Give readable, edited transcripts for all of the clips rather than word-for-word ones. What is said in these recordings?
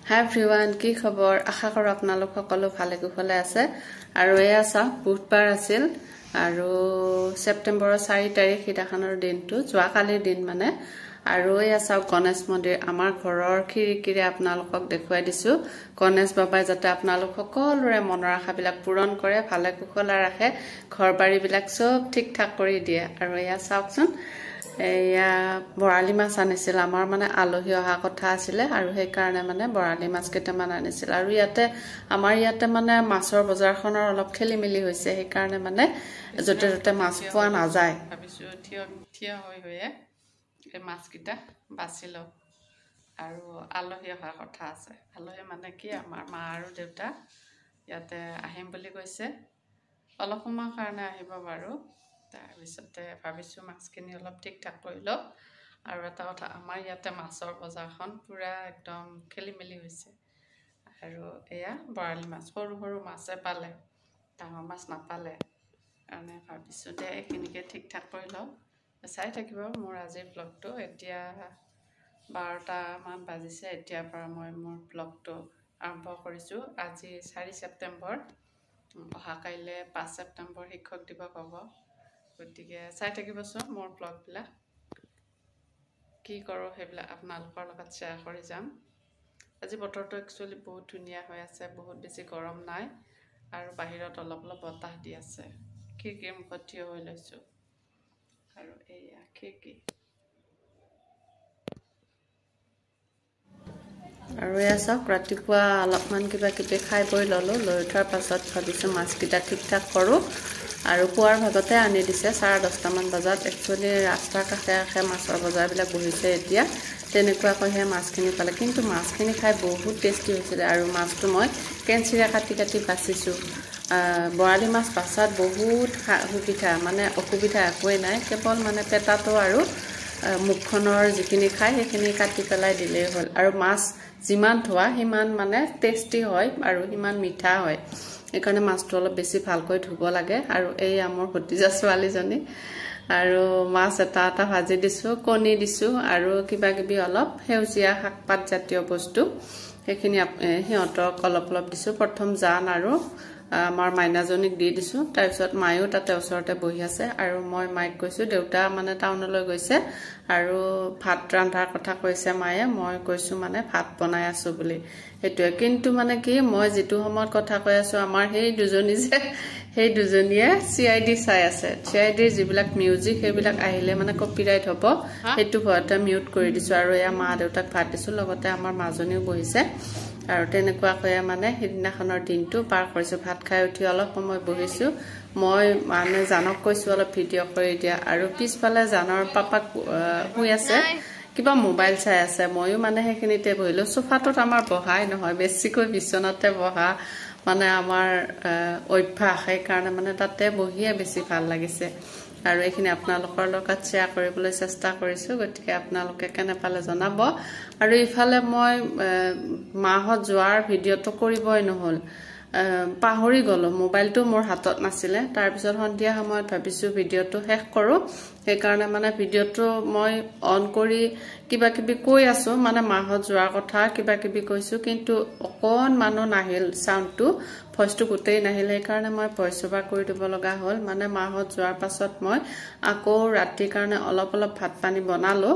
Hi everyone, কি খবৰ? আশা কৰো আপোনালোক সকলো ভালে কুশলে আছে আৰু এয়া চাওক বুধবাৰ আছিল আৰু সেপ্টেম্বৰৰ 4 তাৰিখ ইটাখনৰ দিনটো যোৱা কালিৰ দিন মানে আৰু এয়া চাওক গণেশ মন্দিৰ আমাৰ ঘৰৰ খিৰিকিৰে আপোনালোকক দেখুৱাই দিছো গণেশ বাবাই যাতে আপোনালোক সকলোৰে মনৰ আশাবিলাক পূৰণ কৰে ভালে কুশলে ৰাখে ঘৰবাৰী বিলাক সব ঠিক ঠাক কৰি দিয়ে আৰু এয়া চাওকচোন এয়া বৰালি মাছ আনিছিল আমাৰ মানে আলহী অহা কথা আছিল আৰু সেই কাৰণে মানে বৰালি মাছ কেইটামান আনিছিল আৰু আমাৰ ইয়াতে মানে মাছৰ বজাৰখনৰ অলপ খেলিমেলি হৈছে সেই কাৰণে মানে জতে জতে মাছ পোৱা নাযায় ভাবিছো থিয় হৈ এই মাছ কিটা বাছি লও আৰু আলহী অহা কথা আছে আলহী মানে কি আমাৰ মা আৰু দেউতা ইয়াতে আহিম বুলি কৈছে অলপ সময়ৰ কাৰণে আহিব বাৰু তাৰ পিছতে ভাবিছো মাছখিনি অলপ ঠিক ঠাক কৰি ল আৰু এটা কথা আমাৰ ইয়াতে মাছৰ বজাৰখন পুৰা একদম খেলিমেলি হৈছে আৰু এয়া বৰালি মাছ সৰু সৰু মাছে পালে ডাঙৰ মাছ নাপালে কাৰণে ভাবিছো যে এইখিনিকে ঠিক ঠাক কৰি ল চাই থাকিব মোৰ আজিৰ ব্লগটো এতিয়া 12টা মান বাজিছে এতিয়াৰ পৰা মই মোৰ ব্লগটো আৰম্ভ কৰিছো আজি 4 ছেপ্টেম্বৰ অহা কাইলে 5 ছেপ্টেম্বৰ শিক্ষক দিৱস হ'ব গতিকে চাই থাকিবচোন মোৰ ব্লগবিলাক কি কৰো হেবিলাক আপোনালোকৰ লগত শ্বেয়াৰ কৰি যাম আজি বতৰটো একচুয়ালি বহুত ধুনিয়া হৈ আছে বহুত বেছি গৰম নাই আৰু বাহিৰত অলপ অলপ বতাহ দি আছে খিৰিকিৰ মুখত থিয় হৈ লৈছো আৰু এয়া খিৰিকি আৰু এয়া চাওক ৰাতিপুৱা অলপমান কিবা কিবি খাই বৈ ললো লৈ উঠাৰ পাছত ভাবিছো মাছকিটা ঠিক ঠাক কৰো আৰু পুৱাৰ ভাগতে আনি দিছে 10:30 মান বজাত একচুয়ালি ৰাস্তাৰ কাষে কাষে মাছৰ বজাৰবিলাক বহিছে এতিয়া তেনেকুৱাকৈ হে মাছখিনি পালে কিন্তু মাছখিনি খাই বহুত টেষ্টি হৈছিল আৰু মাছটো মই কেঞ্চিৰে কাটি কাটি বাছিছো বৰালি মাছ বাছাত বহুত সুবিধা মানে অসুবিধা একোই নাই কেৱল মানে পেটাটো আৰু মুখখনৰ যিখিনি খাই সেইখিনি কাটি পেলাই দিলেই হ'ল আৰু মাছ যিমান ধোৱা সিমান মানে টেষ্টি হয় আৰু সিমান মিঠা হয় এইকাৰণে মাছটো অলপ বেছি ভালকৈ ধুব লাগে আৰু এই আমাৰ ভতিজা ছোৱালীজনী আৰু মাছ এটা ভাজি দিছো কণী দিছো আৰু কিবা কিবি অলপ হেউজিয়া শাকপাত জাতীয় বস্তু সেইখিনি হিহঁতক অলপ অলপ দিছো প্ৰথম জান আৰু আমাৰ মাইনাজনীক দি দিছো তাৰ পিছত মায়ো তাতে ওচৰতে বহি আছে আৰু মই মাইক কৈছো দেউতা মানে টাউনলৈ গৈছে আৰু ভাত ৰান্ধাৰ কথা কৈছে মায়ে মই কৈছো মানে ভাত বনাই আছো বুলি হেতুৱে কিন্তু মানে কি মই যেটো সময়ত কথা কৈ আছো আমাৰ সেই দুজনীয়ে CID চাই আছে CID যিবিলাক মিউজিক সেইবিলাক আহিলে মানে কপিৰাইট হ'ব হেতু ভয়তে মিউট কৰি দিছো আৰু এয়া মা দেউতাক ভাত দিছো লগতে আমাৰ মাজনীও বহিছে আৰু তেনেকুৱা কয়া মানে হিদিনাখনৰ দিনটো পাৰ কৰিছো ভাত খাই উঠি অলপ সময় বহিছো মই মানে জানক কৈছো অলপ ভিডিঅ' কৰি দিয়া আৰু পিছফালে জানৰ পাপাক শুই আছে কিবা মোবাইল চাই আছে ময়ো মানে হেখিনিতে বহিলো সোফাটোত আমাৰ বহাই নহয় বেছিকৈ বিছনাতে বহা মানে আমাৰ অভ্যাস এই কাৰণে মানে তাতে বহিয়ে বেছি ভাল লাগিছে আৰু এইখিনি আপোনালোকৰ লগত শ্বেয়াৰ কৰিবলৈ চেষ্টা কৰিছো গতিকে আপোনালোকে কেনে পালে জনাব আৰু ইফালে মই মাহত যোৱাৰ ভিডিঅ'টো কৰিবই নহল পাহৰি গলো মোবাইলটো মোৰ হাতত নাছিলে তাৰ পিছত সন্ধিয়া সময়ত ভাবিছো ভিডিঅ'টো শেষ কৰো সেই কাৰণে মানে ভিডিঅ'টো মই অন কৰি কিবা কিবি কৈ আছো মানে মাহত যোৱাৰ কথা কিবা কিবি কৈছো কিন্তু অকন মানুহ নাহিল সাউণ্ডটো ভয়েসটো গুটেই নাহিল সেই কাৰণে মই ভয়েস ওভাৰ কৰি দিব লগা হ'ল মানে মাহত যোৱাৰ পাছত মই আকৌ ৰাতিৰ কাৰণে অলপ অলপ ভাত পানী বনালো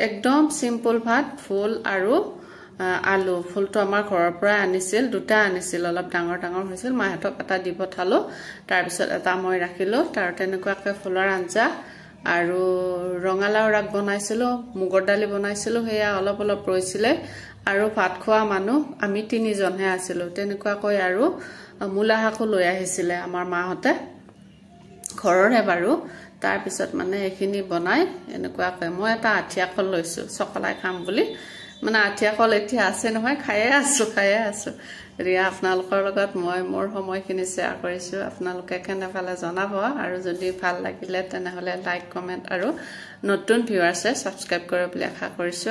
একদম সিম্পল ভাত ফুল আৰু আলু ফুলটো আমাৰ ঘৰৰ পৰা আনিছিল দুটা আনিছিল অলপ ডাঙৰ ডাঙৰ হৈছিল মাহঁতক এটা দি পঠালো তাৰ পিছত এটা মই ৰাখিলো তাৰ তেনেকুৱাকৈ ফুলৰ আঞ্জা আৰু ৰঙালাও ৰাগ বনাইছিলো মুগৰ দালি বনাইছিলো হেয়া অলপ অলপ ৰৈছিলে আৰু ভাত খোৱা মানুহ আমি 3 জনহে আছিলো তেনেকুৱাকৈ আৰু মূলা শাকো লৈ আহিছিলে আমাৰ মাহতে ঘৰৰে বাৰু তাৰ পিছত মানে এখিনি বনাই এনেকুৱাকৈ মই এটা আঠিয়া কল লৈছো চকলাই খাম বুলি মানে আঠিয়া কল এতিয়া আছে নহয় খায়ে আছো ৰিয়া আপোনালোকৰ লগত মই মোৰ সময়খিনি শ্বেয়াৰ কৰিছো আপোনালোকে কেনে পালে জনাব আৰু যদি ভাল লাগিলে তেনেহলে লাইক কমেন্ট আৰু নতুন ভিউৱাৰ্ছে সাবস্ক্ৰাইব কৰিব বুলি আশা কৰিছো